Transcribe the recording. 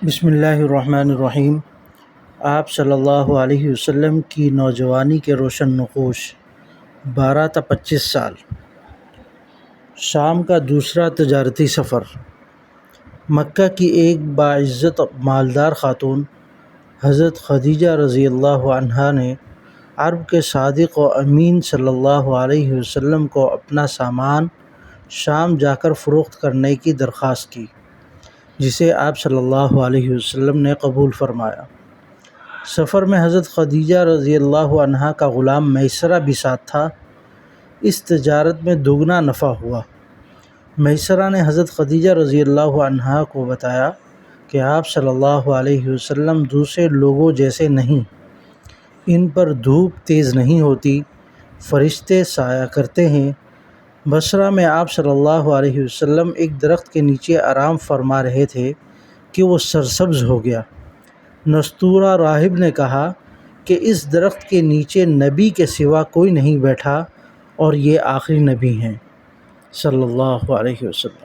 بسم اللہ الرحمن الرحیم۔ آپ صلی اللہ علیہ وسلم کی نوجوانی کے روشن نقوش 12 تا 25 سال۔ شام کا دوسرا تجارتی سفر۔ مکہ کی ایک باعزت مالدار خاتون حضرت خدیجہ رضی اللہ عنہا نے عرب کے صادق و امین صلی اللہ علیہ وسلم کو اپنا سامان شام جا کر فروخت کرنے کی درخواست کی، جسے آپ صلی اللہ علیہ وسلم نے قبول فرمایا۔ سفر میں حضرت خدیجہ رضی اللہ عنہا کا غلام میسرہ بھی ساتھ تھا۔ اس تجارت میں دگنا نفع ہوا۔ میسرہ نے حضرت خدیجہ رضی اللہ عنہا کو بتایا کہ آپ صلی اللہ علیہ وسلم دوسرے لوگوں جیسے نہیں، ان پر دھوپ تیز نہیں ہوتی، فرشتے سایہ کرتے ہیں۔ بصرہ میں آپ صلی اللہ علیہ وسلم ایک درخت کے نیچے آرام فرما رہے تھے کہ وہ سرسبز ہو گیا۔ نستورہ راہب نے کہا کہ اس درخت کے نیچے نبی کے سوا کوئی نہیں بیٹھا اور یہ آخری نبی ہیں، صلی اللہ علیہ وسلم۔